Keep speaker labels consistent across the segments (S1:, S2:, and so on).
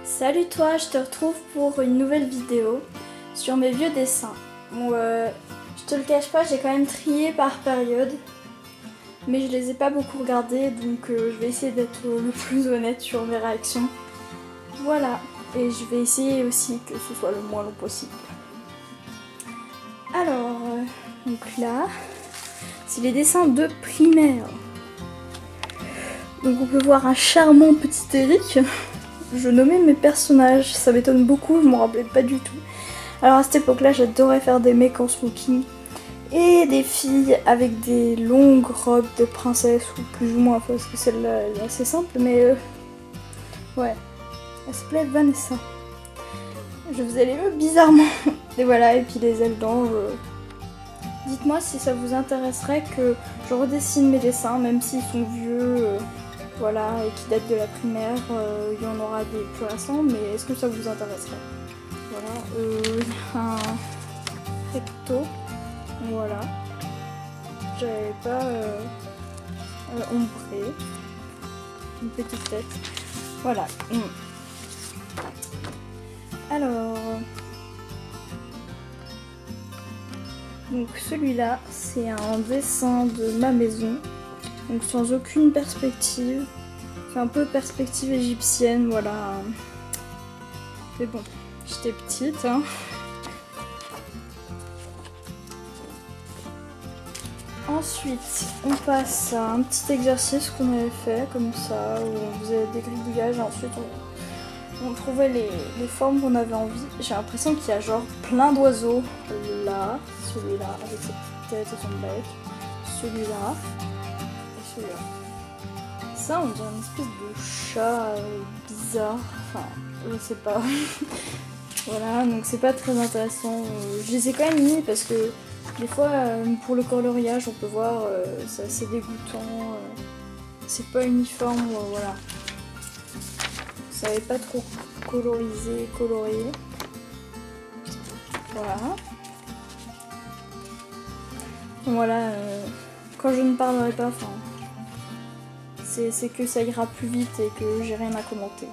S1: Salut toi, je te retrouve pour une nouvelle vidéo sur mes vieux dessins. Bon, je te le cache pas, j'ai quand même trié par période, mais je les ai pas beaucoup regardés, donc je vais essayer d'être le plus honnête sur mes réactions. Voilà, et je vais essayer aussi que ce soit le moins long possible. Alors, donc là, c'est les dessins de primaire. Donc on peut voir un charmant petit Eric. Je nommais mes personnages, ça m'étonne beaucoup, je m'en rappelais pas du tout. Alors à cette époque-là, j'adorais faire des mecs en smoking et des filles avec des longues robes de princesse, ou plus ou moins, parce que celle-là elle est assez simple, mais ouais, elle s'appelait Vanessa. Je faisais les meufs bizarrement, et voilà, et puis les ailes d'ange. Dites-moi si ça vous intéresserait que je redessine mes dessins, même s'ils sont vieux. Voilà, et qui date de la primaire, il y en aura des plus récents, mais est-ce que ça vous intéresserait? Voilà, un recto, voilà, j'avais pas ombré, une petite tête, voilà. Alors, donc celui-là, c'est un dessin de ma maison. Donc sans aucune perspective, c'est un peu perspective égyptienne, voilà. Mais bon, j'étais petite, hein. Ensuite, on passe à un petit exercice qu'on avait fait, comme ça, où on faisait des gribouillages, et ensuite on trouvait les formes qu'on avait envie. J'ai l'impression qu'il y a genre plein d'oiseaux, là, celui-là, avec sa petite tête et son bec, celui-là. Ça, on dirait une espèce de chat bizarre, enfin, je sais pas. Voilà, donc c'est pas très intéressant. Je les ai quand même mis parce que des fois, pour le coloriage, on peut voir, c'est assez dégoûtant. C'est pas uniforme, voilà. Ça savait pas trop coloriser, colorier. Voilà. Voilà, quand je ne parlerai pas, enfin... c'est que ça ira plus vite et que j'ai rien à commenter.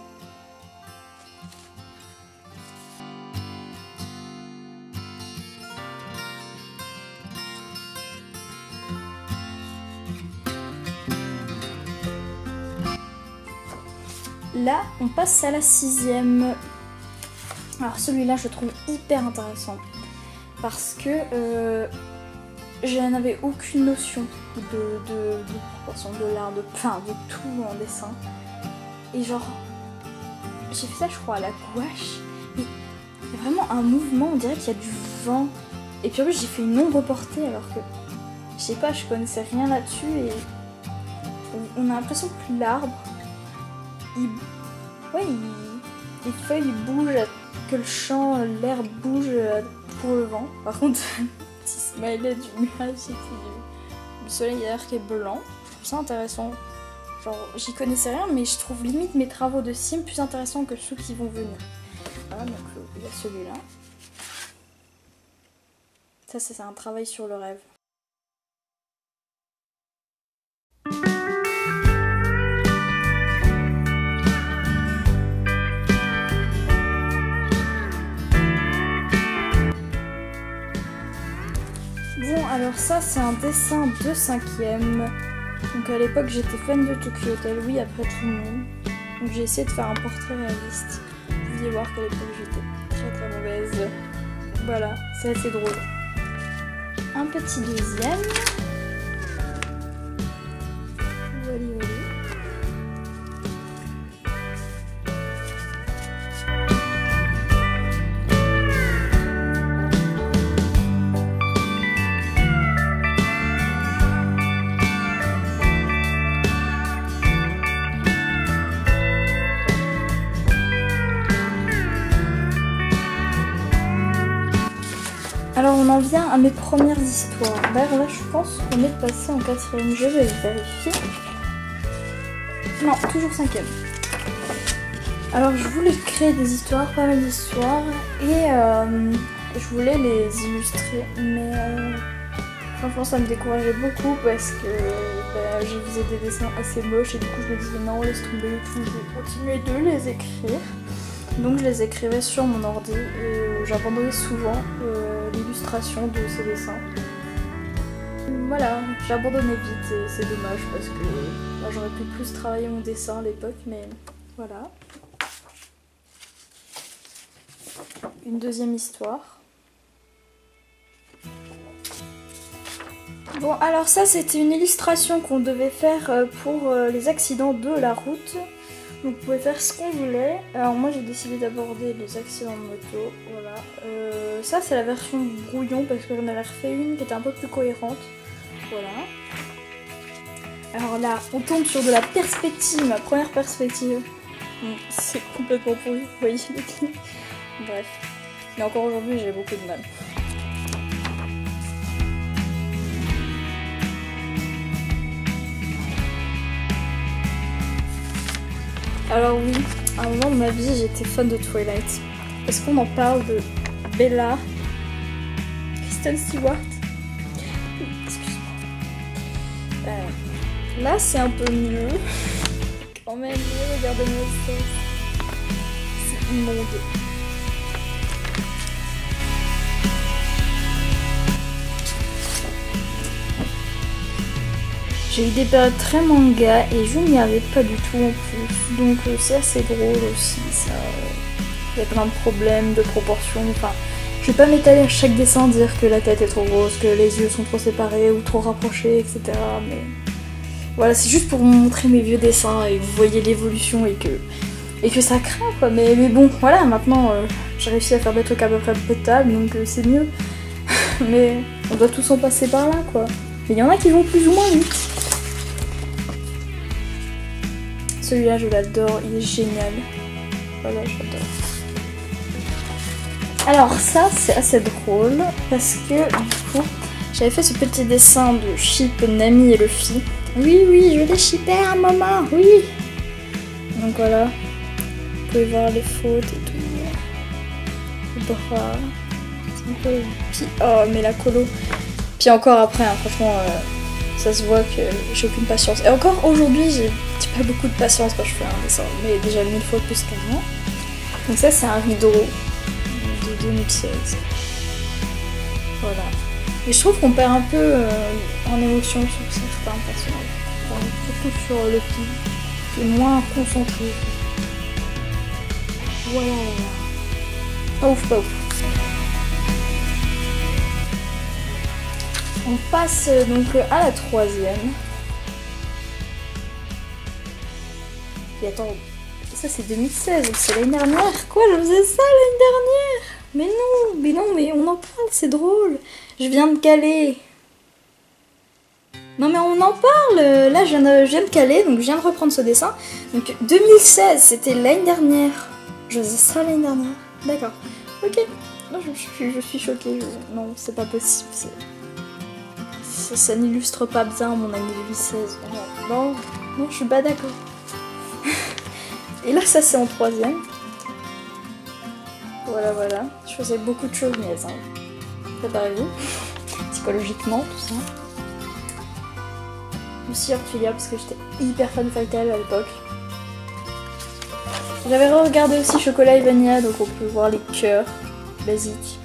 S1: Là, on passe à la 6e. Alors celui-là, je le trouve hyper intéressant parce que je n'avais aucune notion de proportion, de l'art, de tout en dessin. Et genre, j'ai fait ça je crois à la gouache. Et il y a vraiment un mouvement, on dirait qu'il y a du vent. Et puis en plus j'ai fait une ombre portée alors que, je sais pas, je connaissais rien là-dessus. Et on a l'impression que l'arbre, les feuilles bougent, que le champ, l'herbe bouge pour le vent. Par contre, petit smiley du nuage et puis du soleil derrière qui est blanc. Je trouve ça intéressant. Genre, j'y connaissais rien, mais je trouve limite mes travaux de sim plus intéressants que ceux qui vont venir. Voilà, donc il y a celui-là. Ça, c'est un travail sur le rêve. Bon, alors ça, c'est un dessin de 5e. Donc à l'époque, j'étais fan de Tokyo Hotel, oui, après tout le monde. Donc j'ai essayé de faire un portrait réaliste. Vous pouvez voir qu'à l'époque, j'étais très très mauvaise. Voilà, c'est assez drôle. Un petit deuxième. Voilà, voilà. Alors on en vient à mes premières histoires. D'ailleurs là je pense qu'on est passé en 4e, je vais vérifier. Non, toujours 5e. Alors je voulais créer des histoires, pas mal d'histoires, et je voulais les illustrer, mais franchement ça me décourageait beaucoup parce que je faisais des dessins assez moches et du coup je me disais non laisse tomber, je vais continuer de les écrire. Donc je les écrivais sur mon ordi et j'abandonnais souvent l'illustration de ces dessins. Voilà, j'abandonnais vite et c'est dommage parce que moi, j'aurais pu plus travailler mon dessin à l'époque, mais voilà. Une deuxième histoire. Bon, alors ça c'était une illustration qu'on devait faire pour les accidents de la route. Donc on pouvait faire ce qu'on voulait. Alors moi j'ai décidé d'aborder les accidents de moto, voilà. Ça c'est la version brouillon parce que j'en avais refait une qui était un peu plus cohérente. Voilà. Alors là, on tombe sur de la perspective, ma première perspective. C'est complètement pourri, vous voyez les pieds. Bref. Mais encore aujourd'hui j'ai beaucoup de mal. Alors oui, à un moment de ma vie, j'étais fan de Twilight. Est-ce qu'on en parle de Bella, Kristen Stewart? Excuse-moi. Là, c'est un peu mieux. Quand même, regardez-moi ça. C'est immonde. J'ai eu des périodes très manga et je n'y arrive pas du tout en plus. Donc c'est assez drôle aussi, ça. Il y a plein de problèmes, de proportions, enfin... Je vais pas m'étaler à chaque dessin dire que la tête est trop grosse, que les yeux sont trop séparés ou trop rapprochés, etc. Mais... Voilà, c'est juste pour vous montrer mes vieux dessins et vous voyez l'évolution et que ça craint quoi. Mais bon, voilà, maintenant j'ai réussi à faire des trucs à peu près potables, donc c'est mieux. Mais on doit tous en passer par là quoi. Mais il y en a qui vont plus ou moins vite. Celui-là, je l'adore, il est génial. Voilà, j'adore. Alors ça, c'est assez drôle, parce que, du coup, j'avais fait ce petit dessin de ship Nami et Luffy. Oui, oui, je les shippais à un moment, oui. Donc voilà, vous pouvez voir les fautes et tout. Le bras, c'est un peu... Puis, oh, mais la colo. Puis encore après, hein, franchement... ça se voit que j'ai aucune patience. Et encore aujourd'hui, j'ai pas beaucoup de patience quand je fais un dessin, mais déjà 1000 fois plus qu'avant. Donc ça, c'est un rideau de 2016. Voilà. Et je trouve qu'on perd un peu en émotion sur certains personnages. Enfin, surtout sur le film, qui est moins concentré. Voilà. Pas ouf, pas ouf. On passe donc à la troisième. Et attends, ça c'est 2016, c'est l'année dernière. Quoi, je faisais ça l'année dernière? Mais non, mais on en parle, c'est drôle. Je viens de caler. Non mais on en parle. Là, je viens de caler, donc je viens de reprendre ce dessin. Donc 2016, c'était l'année dernière. Je faisais ça l'année dernière. D'accord. Ok. Non, je suis choquée. Non, c'est pas possible. Ça n'illustre pas bien mon année 2016. Non, je suis pas d'accord. Et là, ça c'est en troisième. Voilà. Je faisais beaucoup de choses, mais préparez-vous. Psychologiquement, tout ça. Lucie Orphelia, parce que j'étais hyper fan de Fatal à l'époque. J'avais regardé aussi Chocolat et Vanilla, donc on peut voir les cœurs basiques.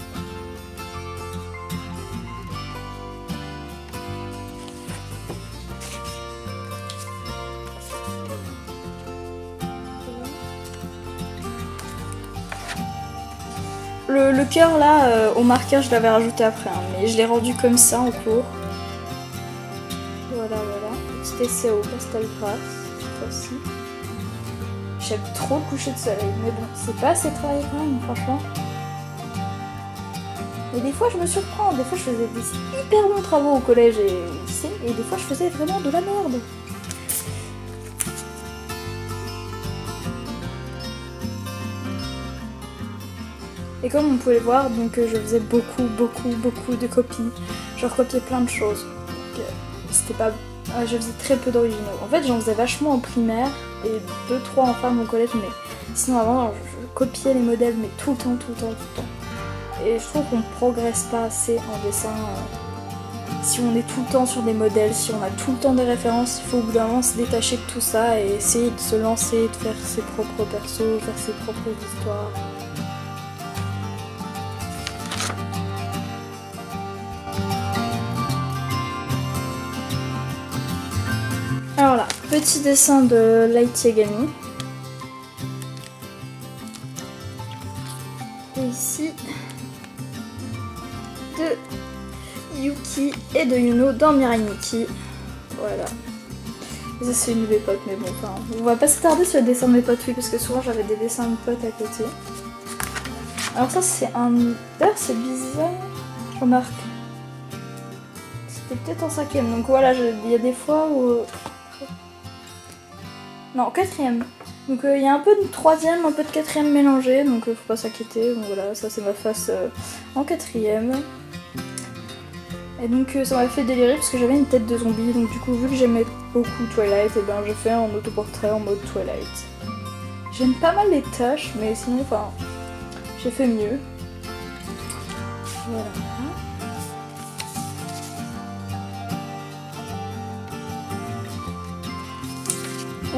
S1: Le cœur là, au marqueur, je l'avais rajouté après, hein, mais je l'ai rendu comme ça en cours. Voilà. Petit essai au pastel grasse, cette fois-ci. J'aime trop le coucher de soleil, mais bon, c'est pas assez travaillé quand même, franchement. Et des fois, je me surprends. Des fois, je faisais des hyper bons travaux au collège et au lycée, et des fois, je faisais vraiment de la merde. Et comme on pouvait le voir, donc je faisais beaucoup de copies. Je recopiais plein de choses. Donc c'était pas... je faisais très peu d'originaux. En fait, j'en faisais vachement en primaire et 2-3 en fin de mon collège, mais sinon avant, je copiais les modèles, mais tout le temps. Et je trouve qu'on progresse pas assez en dessin. si on est tout le temps sur des modèles, si on a tout le temps des références, il faut au bout d'un moment se détacher de tout ça et essayer de se lancer, de faire ses propres persos, faire ses propres histoires. Alors là, petit dessin de Light Yagami. Et ici, de Yuki et de Yuno dans Mirai Nikki. Voilà. Et ça c'est une de mes potes, mais bon, enfin, on va pas s'attarder sur les dessins de mes potes, oui, parce que souvent j'avais des dessins de potes à côté. Alors ça c'est un... D'ailleurs c'est bizarre, je remarque. C'était peut-être en 5ème, donc voilà, il y a des fois où... Non, en 4ème. Donc il y a un peu de 3ème, un peu de 4ème mélangé, donc faut pas s'inquiéter. Donc voilà, ça c'est ma face en 4ème. Et donc ça m'a fait délirer parce que j'avais une tête de zombie, donc du coup vu que j'aimais beaucoup Twilight, et ben j'ai fait un autoportrait en mode Twilight. J'aime pas mal les tâches, mais sinon enfin j'ai fait mieux. Voilà.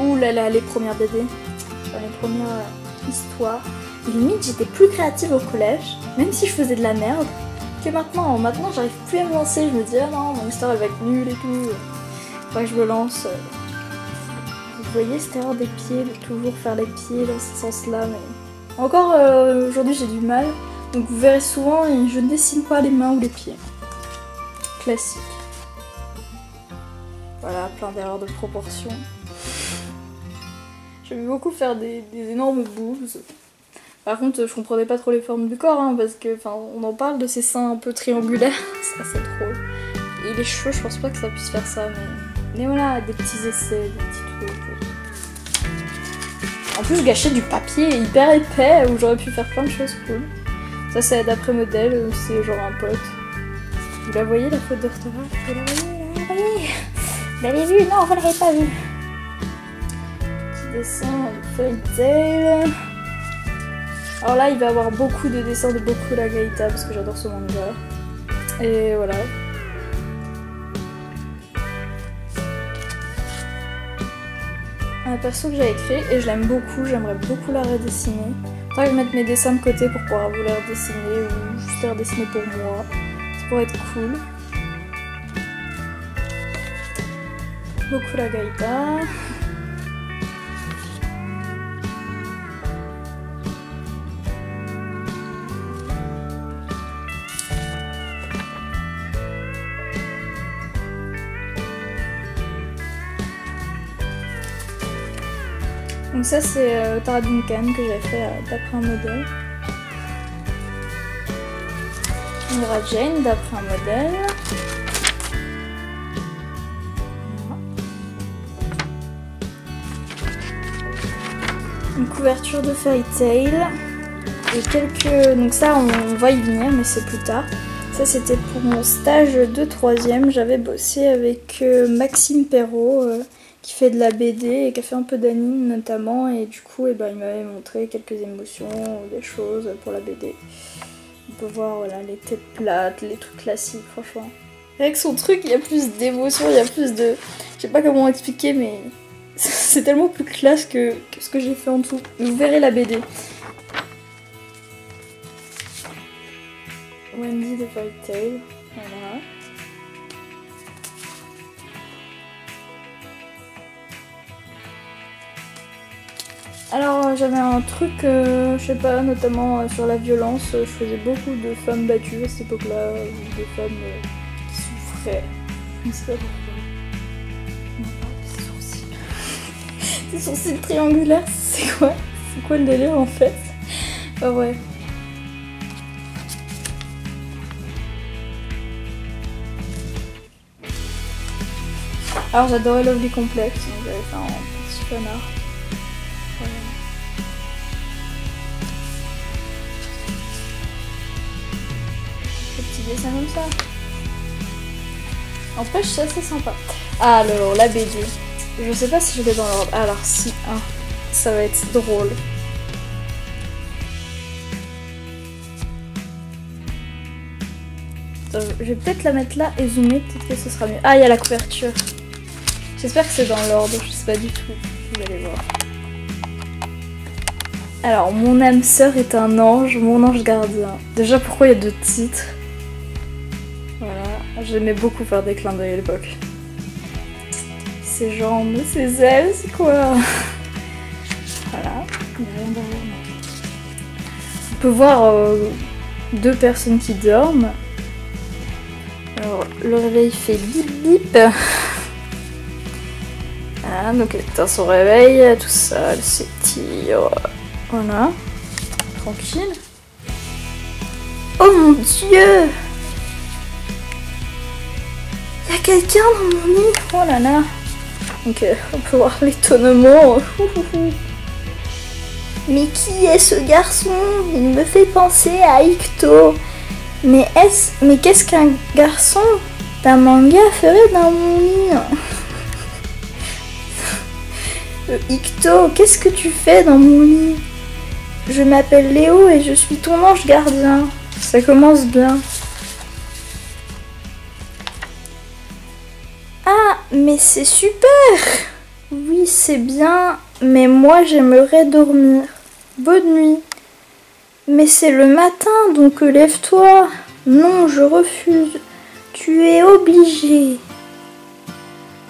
S1: Ouh là là, les premières BD, enfin, les premières histoires. Et limite j'étais plus créative au collège, même si je faisais de la merde. Que maintenant, j'arrive plus à me lancer, je me dis ah non, mon histoire elle va être nulle et tout. Faudrait que je me lance. Vous voyez cette erreur des pieds, de toujours faire les pieds dans ce sens-là, mais... Encore aujourd'hui j'ai du mal, donc vous verrez souvent, je ne dessine pas les mains ou les pieds. Classique. Voilà, plein d'erreurs de proportion. J'aimais beaucoup faire des énormes boobs. Par contre, je comprenais pas trop les formes du corps, hein, parce que, enfin, on en parle de ces seins un peu triangulaires, c'est assez drôle. Et les cheveux, je pense pas que ça puisse faire ça, mais voilà, des petits essais, des petits trucs. En plus, je gâchais du papier hyper épais où j'aurais pu faire plein de choses cool. Ça, c'est d'après modèle, c'est genre un pote. Vous la voyez, la faute d'orthographe? Vous la voyez? Vous l'avez vue? Non, vous l'avez pas vue. Petit dessin de Fairy Tail. Alors là, il va y avoir beaucoup de dessins de Boku la Gaïta parce que j'adore ce manga. Et voilà. Un perso que j'avais créé et je l'aime beaucoup, j'aimerais beaucoup la redessiner. Faudrait que je mette mes dessins de côté pour pouvoir vous les redessiner ou juste les redessiner pour moi. Ça pourrait être cool. Boku la Gaïta. Donc ça c'est Tara Duncan que j'avais fait d'après un modèle. Mira Jane d'après un modèle. Une couverture de Fairy Tail. Et quelques... Donc ça on va y venir mais c'est plus tard. Ça c'était pour mon stage de 3ème. J'avais bossé avec Maxime Perrault. Qui fait de la BD et qui a fait un peu d'anime notamment, et du coup il m'avait montré quelques émotions, des choses pour la BD. On peut voir voilà, les têtes plates, les trucs classiques franchement. Avec son truc il y a plus d'émotions, il y a plus de... Je sais pas comment expliquer mais c'est tellement plus classe que ce que j'ai fait en dessous. Vous verrez la BD. Wendy de Fairy Tail, voilà. Alors j'avais un truc, je sais pas, notamment sur la violence, je faisais beaucoup de femmes battues à cette époque-là, des femmes qui souffraient. Je ne sais pas pourquoi. On parle de ses sourcils. Ces sourcils triangulaires, c'est quoi? C'est quoi le délire en fait? Ah ouais. Alors j'adorais Lovely Complex, donc j'avais fait un petit fanart. Voilà. Des petits dessins comme ça. N'empêche, c'est assez sympa. Alors, la BD. Je sais pas si je l'ai dans l'ordre. Alors, si, hein, ça va être drôle. Attends, je vais peut-être la mettre là et zoomer, peut-être que ce sera mieux. Ah, il y a la couverture. J'espère que c'est dans l'ordre, je sais pas du tout. Vous allez voir. Alors, mon âme sœur est un ange, mon ange gardien. Déjà, pourquoi il y a 2 titres? Voilà, j'aimais beaucoup faire des clins d'œil à l'époque. Ses jambes, ses ailes, c'est quoi? Voilà, il n'y a rien derrière. On peut voir 2 personnes qui dorment. Alors, le réveil fait bip bip. Ah, donc elle éteint son réveil, tout ça, elle s'étire. Voilà, tranquille. Oh mon dieu! Il y a quelqu'un dans mon lit! Oh là là! Ok, on peut voir l'étonnement. Mais qui est ce garçon? Il me fait penser à Icto. Mais qu'est-ce qu'un garçon d'un manga ferait dans mon lit? Icto, qu'est-ce que tu fais dans mon lit? Je m'appelle Léo et je suis ton ange gardien. Ça commence bien. Ah, mais c'est super! Oui, c'est bien, mais moi j'aimerais dormir. Bonne nuit. Mais c'est le matin, donc lève-toi. Non, je refuse. Tu es obligé.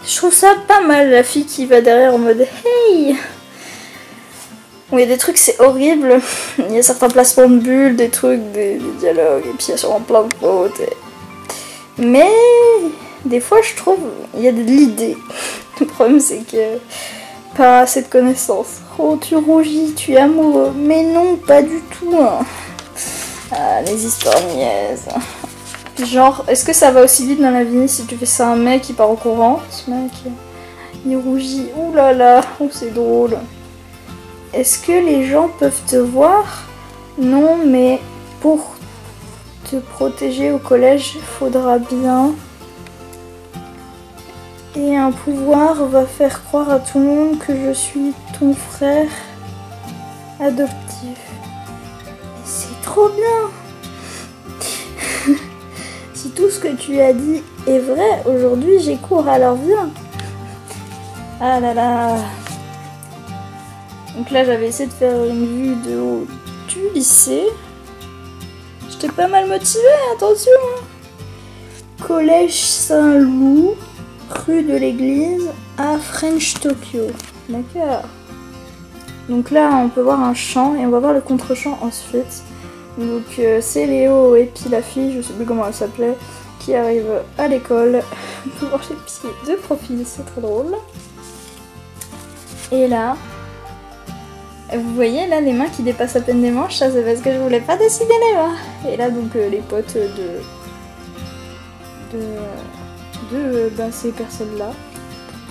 S1: Je trouve ça pas mal, la fille qui va derrière en mode hey! Bon, il y a des trucs, c'est horrible. Il y a certains placements de bulles, des trucs, des dialogues, et puis il y a sûrement plein de fautes. Mais des fois, je trouve, il y a de l'idée. Le problème, c'est que pas assez de connaissances. Oh, tu rougis, tu es amoureux. Mais non, pas du tout. Hein. Ah, les histoires niaises. Genre, est-ce que ça va aussi vite dans la vie si tu fais ça à un mec qui part au courant? Ce mec, il rougit. Ouh là là, oh, c'est drôle. Est-ce que les gens peuvent te voir? Non, mais pour te protéger au collège, il faudra bien. Et un pouvoir va faire croire à tout le monde que je suis ton frère adoptif. C'est trop bien! Si tout ce que tu as dit est vrai, aujourd'hui j'ai cours, alors viens! Ah là là! Donc là j'avais essayé de faire une vue de haut du lycée. J'étais pas mal motivée, attention! Collège Saint-Loup, rue de l'église à French Tokyo. D'accord. Donc là on peut voir un chant et on va voir le contre-chant ensuite. Donc c'est Léo et puis la fille, je sais plus comment elle s'appelait, qui arrive à l'école. On peut voir les pieds de profil, c'est très drôle. Et là, vous voyez là les mains qui dépassent à peine des manches, ça c'est parce que je voulais pas dessiner les mains. Et là donc les potes de ces personnes là.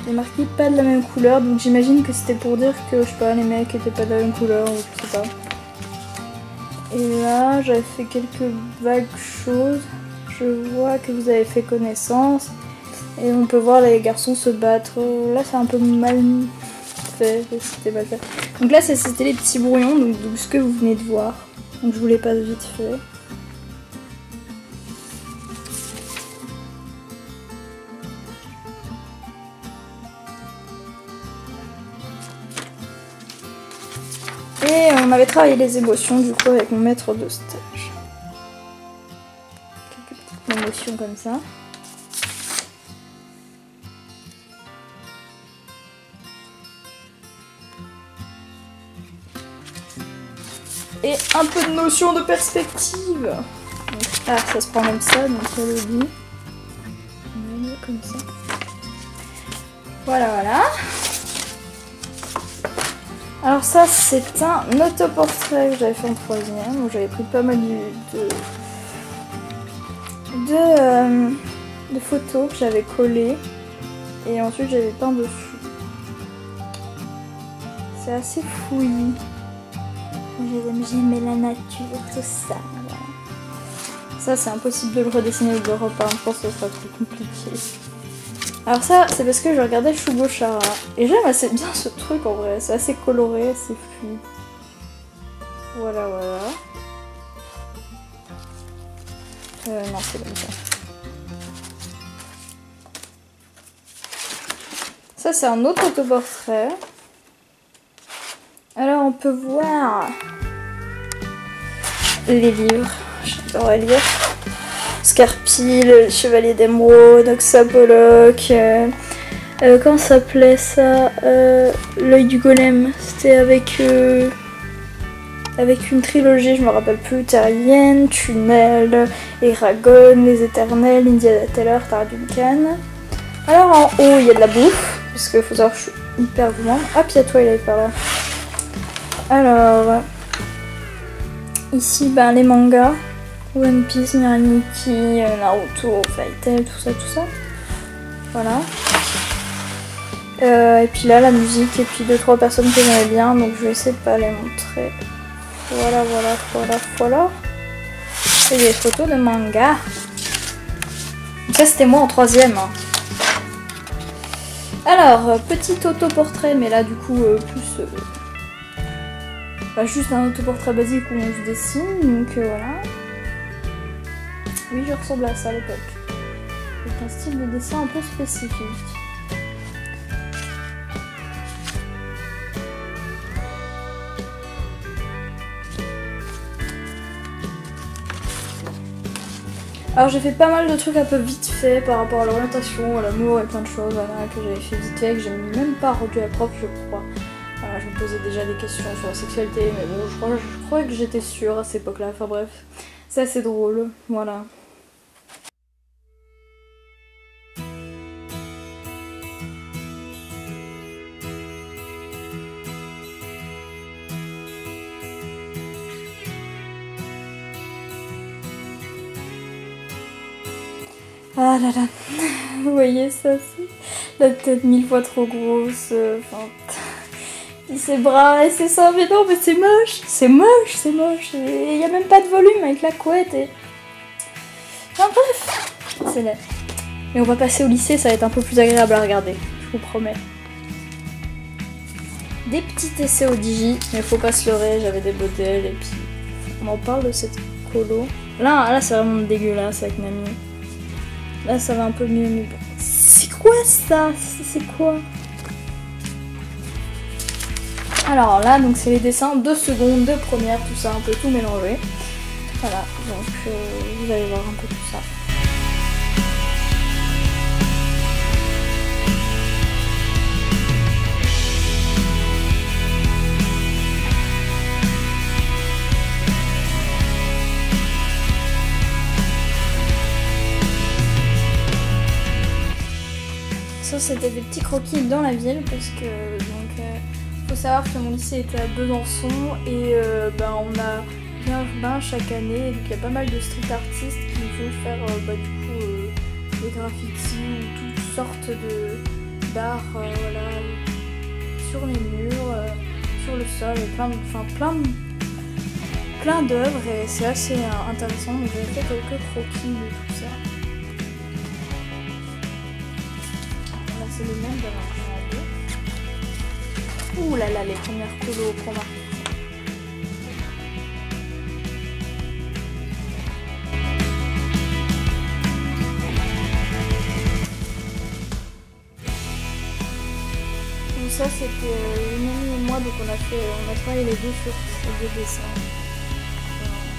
S1: Il est marqué pas de la même couleur, donc j'imagine que c'était pour dire que je sais pas, les mecs étaient pas de la même couleur ou je sais pas. Et là j'avais fait quelques vagues choses. Je vois que vous avez fait connaissance. Et on peut voir les garçons se battre. Là c'est un peu mal fait, c'était mal fait. Donc là c'était les petits brouillons, donc ce que vous venez de voir. Donc je vous les passe vite fait. Et on avait travaillé les émotions du coup avec mon maître de stage. Quelques petites émotions comme ça. Et un peu de notion de perspective. Donc, ah, ça se prend comme ça, donc ça le dit. Comme ça. Voilà, voilà. Alors ça, c'est un autoportrait que j'avais fait en 3e, où j'avais pris pas mal de photos que j'avais collées, et ensuite j'avais peint dessus. C'est assez fouillis. J'aimais la nature, tout ça. Voilà. Ça, c'est impossible de le redessiner ou de le repeindre, je pense que ce sera plus compliqué. Alors ça, c'est parce que je regardais Shugo Chara. Et j'aime assez bien ce truc en vrai, c'est assez coloré, assez fluide. Voilà, voilà. Non, c'est comme ça. Ça, c'est un autre autoportrait. Alors, on peut voir les livres. J'adorais lire. Scarpy, le Chevalier d'Émeraude, Oxapoloch. Comment ça s'appelait ça, L'œil du golem. C'était avec une trilogie, je me rappelle plus. Terrienne, Tunnel, Eragon, Les Éternels, Indiana Taylor, Tara Duncan. Alors en haut, il y a de la bouffe. Parce qu'il faut savoir que je suis hyper gourmande. Ah, puis il y a Twilight par là. Alors, ici, ben, les mangas. One Piece, Miraniki, Naruto, Fairy Tail, tout ça. Voilà. Et puis là, la musique, et puis 2-3 personnes que j'aimais bien, donc je vais essayer de pas les montrer. Voilà. Et des photos de manga. Donc ça, c'était moi en 3ème. Hein. Alors, petit autoportrait, mais là, du coup, plus... juste un autoportrait basique où on se dessine, donc voilà. Oui, je ressemble à ça à l'époque. Avec un style de dessin un peu spécifique. Alors j'ai fait pas mal de trucs un peu vite fait par rapport à l'orientation, à l'amour et plein de choses voilà, que j'avais fait vite fait, que j'ai même pas rendu à propre je crois. Voilà, je me posais déjà des questions sur la sexualité, mais bon je crois que j'étais sûre à cette époque-là, enfin bref, c'est assez drôle, voilà. Ah là là, vous voyez ça, c'est la tête 1000 fois trop grosse, enfin, ses bras et ses seins, mais non mais c'est moche, et il n'y a même pas de volume avec la couette et... Enfin bref, c'est laid. Mais on va passer au lycée, ça va être un peu plus agréable à regarder, je vous promets. Des petits essais au digi, mais faut pas se leurrer, j'avais des modèles et puis... On en parle de cette colo. Là c'est vraiment dégueulasse avec Nami. Là ça va un peu mieux, mais bon. C'est quoi ça? C'est quoi? Alors là, donc c'est les dessins de seconde, de première, tout ça, un peu tout mélangé. Voilà, donc vous allez voir un peu tout ça. Ça c'était des petits croquis dans la ville parce que donc faut savoir que mon lycée était à Besançon et on a bien chaque année, donc il y a pas mal de street artistes qui vont faire des graffitis ou toutes sortes d'art voilà, sur les murs, sur le sol, plein d'œuvres et c'est assez intéressant, donc j'ai fait quelques croquis de tout ça. C'est le même de la. Ouh là là, les premières colos pour marquer. Donc ça c'était une amie et moi, donc on a travaillé les deux sur ces deux dessins.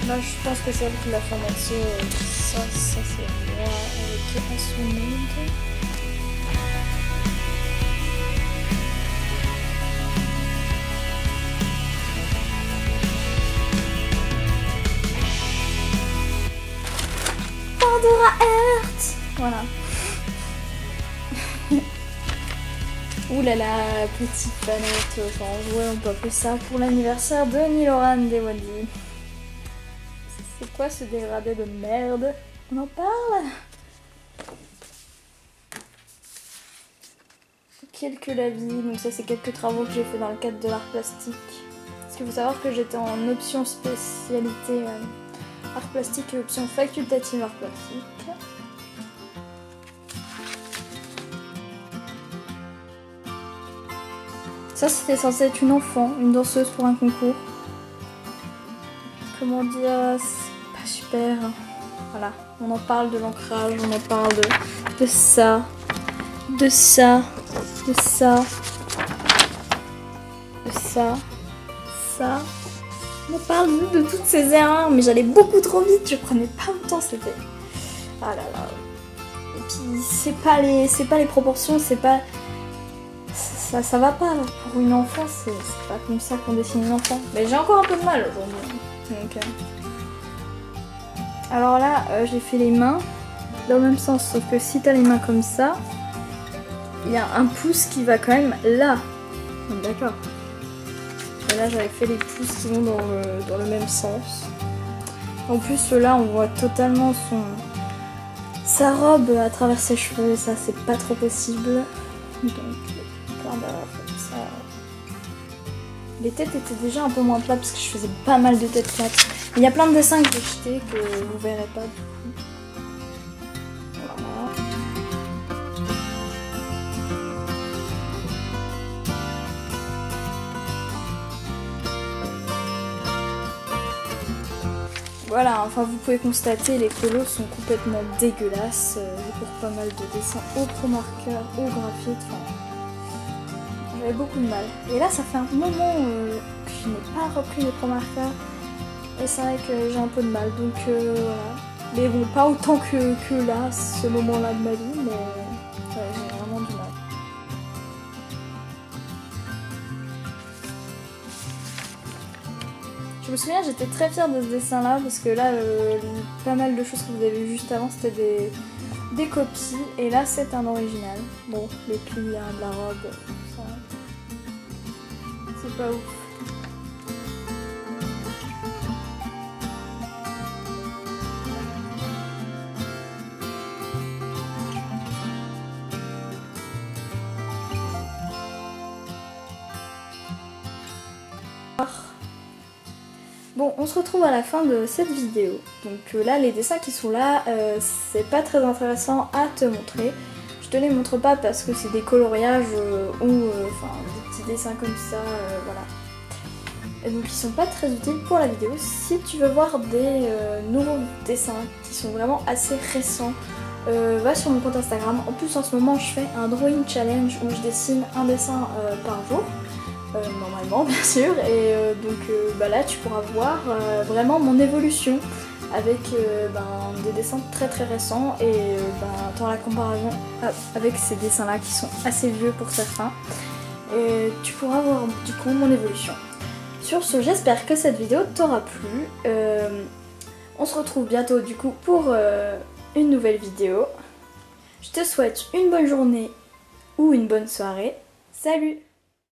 S1: Là je pense que c'est elle qui l'a fait en entier. Ça c'est moi avec un son monde. Pandora Heart. Voilà. Ouh là là, petite planète, enfin ouais on peut appeler ça pour l'anniversaire de Niloran Dewadi. C'est quoi ce dégradé de merde? On en parle? Quelques lavis, donc ça c'est quelques travaux que j'ai fait dans le cadre de l'art plastique. Parce qu'il faut savoir que j'étais en option spécialité art plastique et option facultative art plastique. Ça c'était censé être une enfant, une danseuse pour un concours. Comment dire, c'est pas super. Voilà, on en parle de l'ancrage, on en parle de ça, de ça, de ça, de ça, ça. On parle de toutes ces erreurs, mais j'allais beaucoup trop vite, je prenais pas mon temps, c'était... Ah là là. Et puis c'est pas les proportions, c'est pas... Ça va pas pour une enfant, c'est pas comme ça qu'on dessine une enfant. Mais j'ai encore un peu de mal aujourd'hui. Donc, alors là, j'ai fait les mains dans le même sens, sauf que si t'as les mains comme ça, il y a un pouce qui va quand même là. D'accord. Et là, j'avais fait les pouces qui vont dans le même sens. En plus, là, on voit totalement sa robe à travers ses cheveux, et ça, c'est pas trop possible. Donc, plein d'erreurs comme ça. Les têtes étaient déjà un peu moins plates parce que je faisais pas mal de têtes plates. Il y a plein de dessins que j'ai jetés que vous verrez pas du coup. Voilà. Voilà, enfin vous pouvez constater, les colos sont complètement dégueulasses. J'ai pour pas mal de dessins au pro-marqueur, au graphite, enfin... J'avais beaucoup de mal. Et là, ça fait un moment que je n'ai pas repris les pro-marqueurs. Et c'est vrai que j'ai un peu de mal, donc voilà. Mais bon, pas autant que là, ce moment-là de ma vie, mais ouais, j'ai vraiment du mal. Je me souviens, j'étais très fière de ce dessin-là, parce que là, pas mal de choses que vous avez vues juste avant, c'était des copies, et là, c'est un original. Bon, les plis de la robe, tout ça, c'est pas ouf. Bon, on se retrouve à la fin de cette vidéo. Donc là, les dessins qui sont là, c'est pas très intéressant à te montrer. Je te les montre pas parce que c'est des coloriages ou enfin des petits dessins comme ça, voilà. Et donc ils sont pas très utiles pour la vidéo. Si tu veux voir des nouveaux dessins qui sont vraiment assez récents, va sur mon compte Instagram. En plus en ce moment je fais un drawing challenge où je dessine un dessin par jour. Normalement bien sûr, et donc là tu pourras voir vraiment mon évolution avec des dessins très très récents et dans la comparaison avec ces dessins là qui sont assez vieux pour certains, et tu pourras voir du coup mon évolution. Sur ce, j'espère que cette vidéo t'aura plu. On se retrouve bientôt du coup pour une nouvelle vidéo. Je te souhaite une bonne journée ou une bonne soirée. Salut!